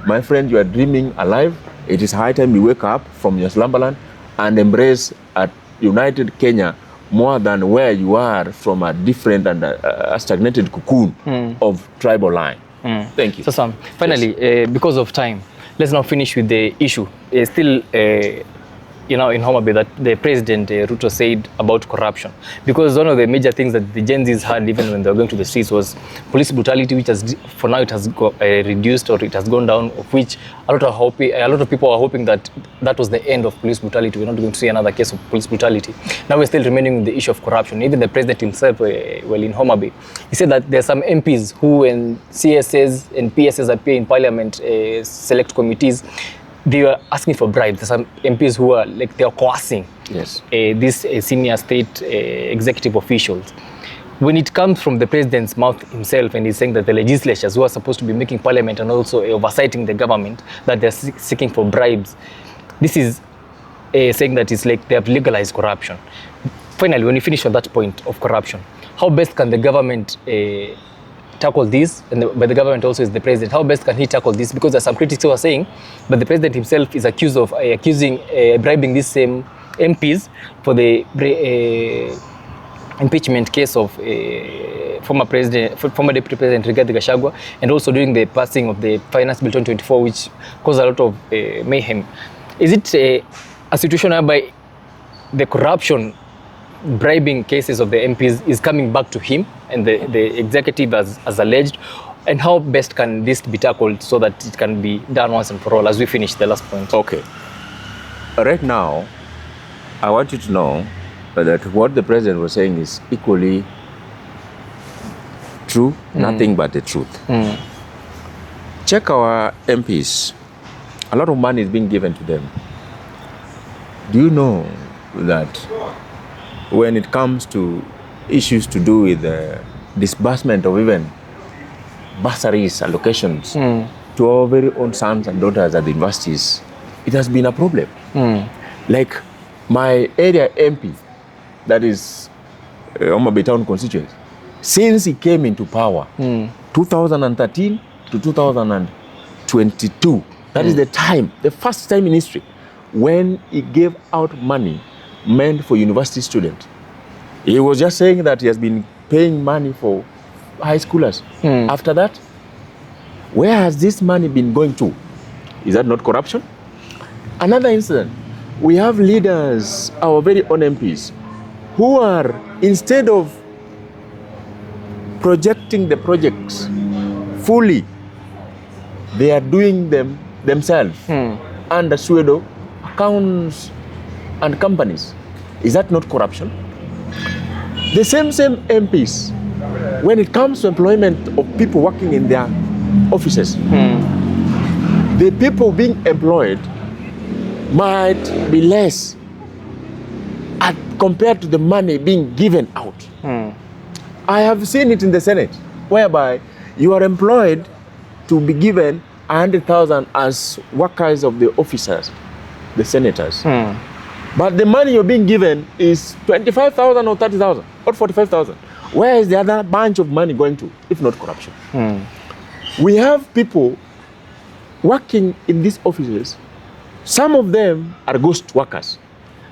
S3: my friend, you are dreaming alive. It is high time you wake up from your slumberland and embrace a united Kenya more than where you are from a different and a stagnated cocoon of tribal line. Thank you.
S1: So Sam, finally, because of time, let's now finish with the issue. Still, in Homa Bay, that the President Ruto said about corruption. Because one of the major things that the Gen Zs had, even when they were going to the streets, was police brutality, which has, for now, it has reduced or it has gone down, of which a lot of people are hoping that that was the end of police brutality. We're not going to see another case of police brutality. Now we're still remaining with the issue of corruption. Even the President himself, in Homa Bay, he said that there are some MPs who, when CSs and PSs appear in Parliament, select committees, they were asking for bribes. There's some MPs who are like, they are coercing these senior state executive officials. When it comes from the president's mouth himself, and he's saying that the legislatures who are supposed to be making parliament and also oversighting the government, that they're seeking for bribes, this is saying that it's like they have legalized corruption. Finally, when you finish on that point of corruption, how best can the government tackle this? And by the government also is the president. How best can he tackle this? Because there are some critics who are saying, but the president himself is accused of bribing these same MPs for the impeachment case of former Deputy President Rigathi Gachagua, and also during the passing of the Finance Bill 2024, which caused a lot of mayhem. Is it a situation whereby the corruption bribing cases of the MPs is coming back to him and the executive as alleged? And how best can this be tackled so that it can be done once and for all, as we finish the last point?
S2: Okay. Right now, I want you to know that what the president was saying is equally true, nothing but the truth. Check our MPs. A lot of money is being given to them. Do you know that when it comes to issues to do with the disbursement of even bursaries, allocations to our very own sons and daughters at the universities, it has been a problem. Like my area MP, that is Homa Bay Town constituency, since he came into power, 2013 to 2022, that is the time, the first time in history, when he gave out money meant for university students. He was just saying that he has been paying money for high schoolers. After that, where has this money been going to? Is that not corruption? Another incident, we have leaders, our very own MPs, who are, instead of projecting the projects fully, they are doing them themselves under pseudo accounts and companies. Is that not corruption? The same MPs, when it comes to employment of people working in their offices, the people being employed might be less compared to the money being given out. I have seen it in the Senate, whereby you are employed to be given 100,000 as workers of the officers, the senators. But the money you're being given is 25,000 or 30,000 or 45,000. Where is the other bunch of money going to, if not corruption? We have people working in these offices. Some of them are ghost workers.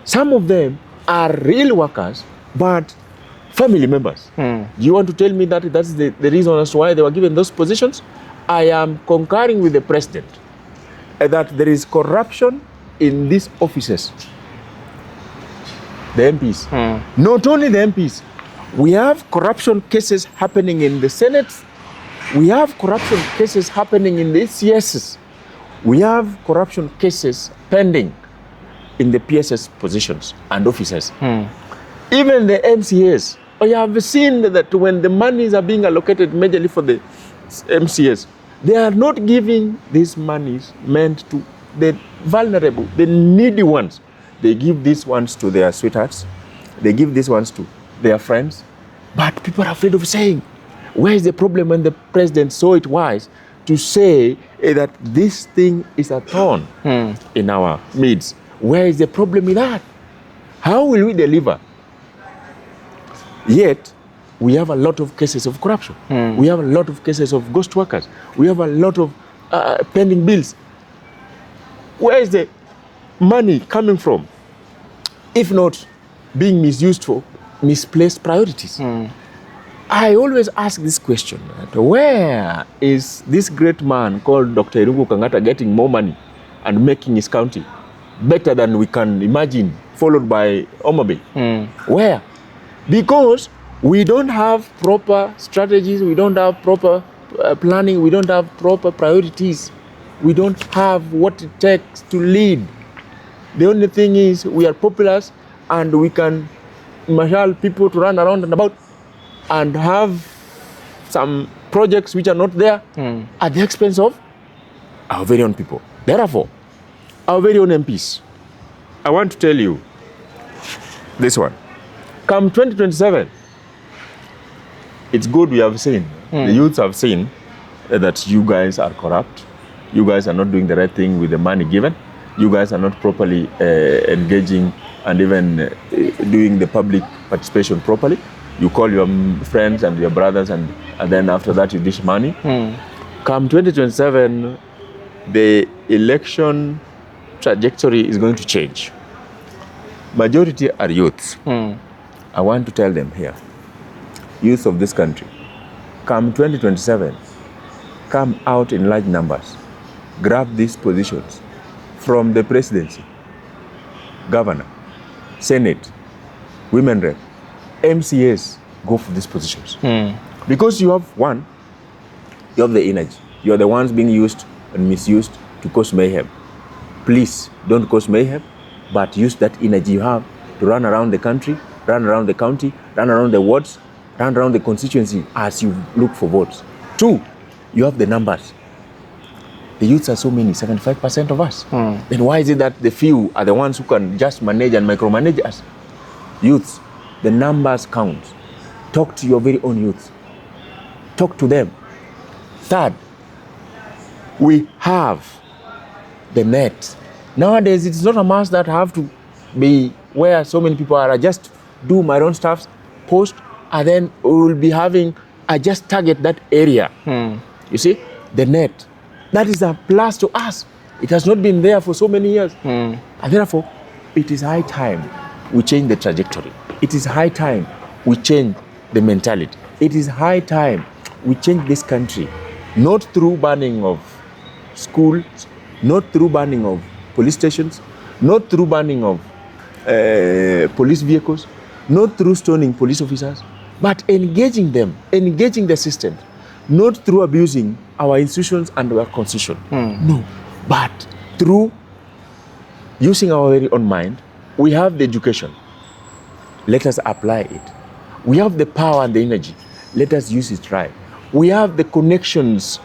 S2: Some of them are real workers, but family members. Do you want to tell me that that's the reason as to why they were given those positions? I am concurring with the president that there is corruption in these offices. The MPs. Not only the MPs. We have corruption cases happening in the Senate. We have corruption cases happening in the CSs.
S3: We have corruption cases pending in the PSS positions and officers. Even the MCAs. I have seen that when the monies are being allocated majorly for the MCAs, they are not giving these monies meant to the vulnerable, the needy ones. They give these ones to their sweethearts. They give these ones to their friends. But people are afraid of saying, where is the problem when the president saw it wise to say that this thing is a thorn in our midst? Where is the problem with that? How will we deliver? Yet, we have a lot of cases of corruption. We have a lot of cases of ghost workers. We have a lot of pending bills. Where is the money coming from? If not being misused for misplaced priorities. I always ask this question, where is this great man called Dr. Irungu Kangata getting more money and making his county better than we can imagine, followed by Homa Bay? Where? Because we don't have proper strategies, we don't have proper planning, we don't have proper priorities, we don't have what it takes to lead. The only thing is we are populous and we can marshal people to run around and about and have some projects which are not there at the expense of our very own people. Therefore, our very own MPs, I want to tell you this one. Come 2027, it's good we have seen, the youths have seen that you guys are corrupt, you guys are not doing the right thing with the money given, you guys are not properly engaging and even doing the public participation properly. You call your friends and your brothers and then after that you dish money. Come 2027, the election trajectory is going to change. Majority are youths. I want to tell them here, youth of this country, come 2027, come out in large numbers, grab these positions from the presidency, governor, senate, women rep, MCAs, go for these positions. Because you have one, you have the energy. You are the ones being used and misused to cause mayhem. Please don't cause mayhem, but use that energy you have to run around the country, run around the county, run around the wards, run around the constituency as you look for votes. Two, you have the numbers. The youths are so many, 75% of us. Then why is it that the few are the ones who can just manage and micromanage us? Youths, the numbers count. Talk to your very own youth. Talk to them. Third, we have the net. Nowadays, it's not a must that I have to be where so many people are. I just do my own stuff, post, and then we will be having, I just target that area. You see, the net. That is a plus to us. It has not been there for so many years. And therefore, it is high time we change the trajectory. It is high time we change the mentality. It is high time we change this country, not through banning of schools, not through banning of police stations, not through banning of police vehicles, not through stoning police officers, but engaging them, engaging the system, not through abusing our institutions and our constitution. No, but through using our very own mind. We have the education. Let us apply it. We have the power and the energy. Let us use it right. We have the connections,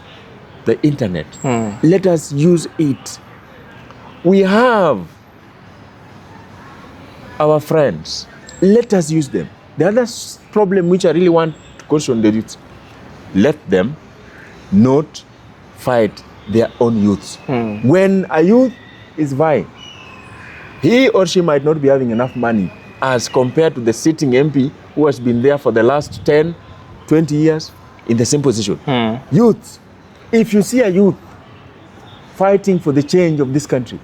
S3: the internet. Let us use it. We have our friends. Let us use them. The other problem which I really want to caution the youth, let them not fight their own youths. When a youth is vying, he or she might not be having enough money as compared to the sitting MP who has been there for the last 10, 20 years in the same position. Youth, if you see a youth fighting for the change of this country,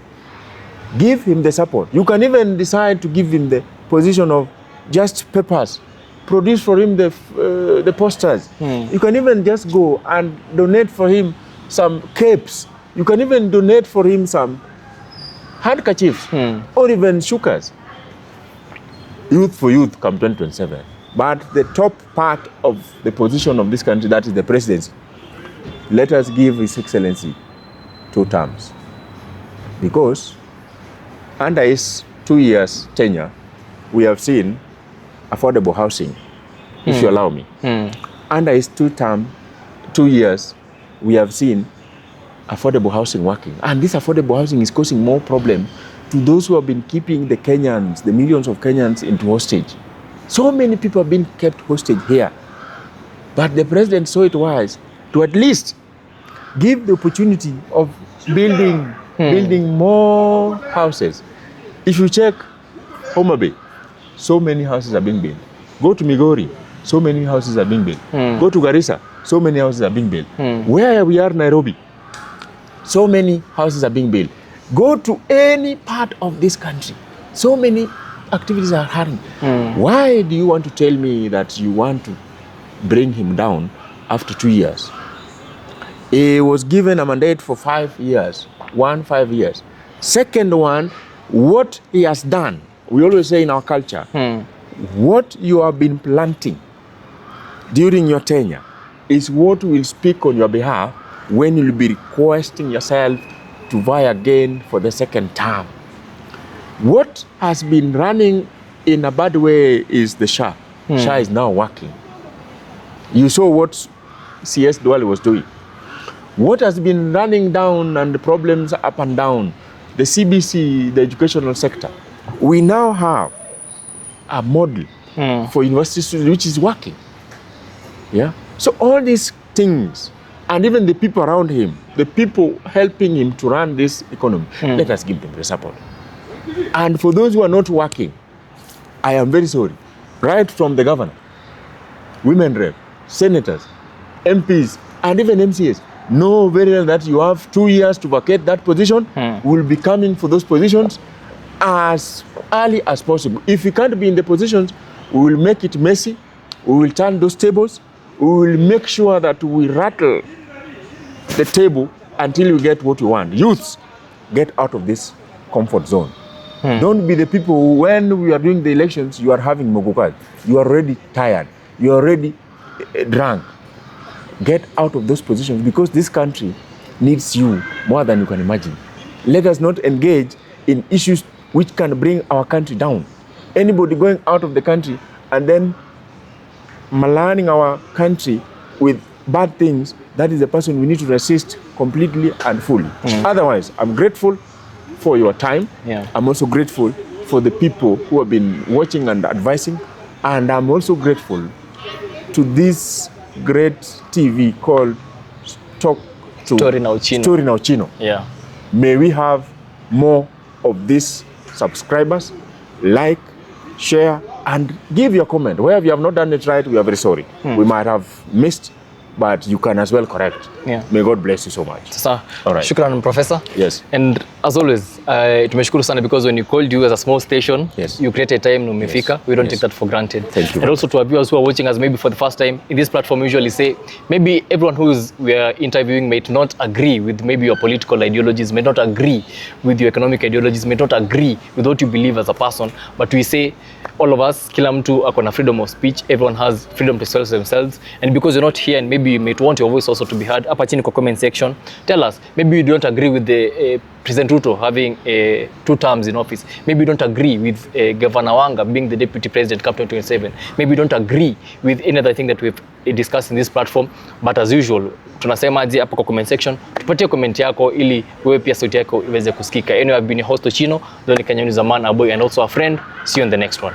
S3: give him the support. You can even decide to give him the position of just papers, produce for him the posters. You can even just go and donate for him some capes. You can even donate for him some handkerchiefs or even shukers. Youth for youth come 2027. But the top part of the position of this country, that is the presidency, let us give His Excellency 2 terms. Because under his 2 years tenure, we have seen affordable housing, if you allow me. Under his 2 years, we have seen affordable housing working. And this affordable housing is causing more problem to those who have been keeping the Kenyans, the millions of Kenyans into hostage. So many people have been kept hostage here. But the president saw it wise to at least give the opportunity of building more houses. If you check Homa Bay, so many houses are being built. Go to Migori, so many houses are being built. Go to Garissa, so many houses are being built. Where we are, Nairobi, so many houses are being built. Go to any part of this country, so many activities are happening. Why do you want to tell me that you want to bring him down after 2 years? He was given a mandate for 5 years. 5 years. Second one, what he has done, we always say in our culture, what you have been planting during your tenure is what will speak on your behalf when you'll be requesting yourself to vie again for the second term. What has been running in a bad way is the SHA. SHA is now working. You saw what CS Duale was doing. What has been running down and the problems up and down, the CBC, the educational sector. We now have a model for university students which is working. Yeah. So all these things, and even the people around him, the people helping him to run this economy, let us give them the support. And for those who are not working, I am very sorry. Right from the governor, women rep, senators, MPs, and even MCAs, know very well that you have 2 years to vacate that position. Will be coming for those positions as early as possible. If you can't be in the positions, we will make it messy. We will turn those tables. We will make sure that we rattle the table until you get what you want. Youths, get out of this comfort zone. Don't be the people who, when we are doing the elections, you are having mogukat. You are already tired. You are already drunk. Get out of those positions because this country needs you more than you can imagine. Let us not engage in issues which can bring our country down. Anybody going out of the country and then maligning our country with bad things, that is a person we need to resist completely and fully. Otherwise, I'm grateful for your time. I'm also grateful for the people who have been watching and advising. And I'm also grateful to this great TV called Talk to
S1: Story Now Chino.
S3: Yeah. May we have more of these subscribers. Like, share, and give your comment. Where you have not done it right, we are very sorry. We might have missed, but you can as well correct. May God bless you so much.
S1: Sasa,
S3: all right.
S1: Shukran, Professor.
S3: Yes.
S1: And as always, tumeshukuru sana because when you called you as a small station, you created time, umefika.
S3: Yes.
S1: We don't take that for granted.
S3: Thank you.
S1: And also to our viewers who are watching us maybe for the first time, in this platform we usually say, maybe everyone we are interviewing might not agree with maybe your political ideologies, may not agree with your economic ideologies, may not agree with what you believe as a person, but we say, all of us, kila mtu akona freedom of speech, everyone has freedom to express themselves, and because you're not here and maybe you might want your voice also to be heard, hapa chini kwa comment section, tell us, maybe you don't agree with the President Ruto having 2 terms in office, maybe you don't agree with Governor Wanga being the deputy president come 2027, maybe you don't agree with any other thing that we've discussed in this platform, but as usual, tunasema aje hapa kwa comment section, tupatie comment yako ili wewe pia sauti yako iweze kusikika. Anyway, I've been your host Chino, the Kenyan Zaman, a boy and also a friend. See you in the next one.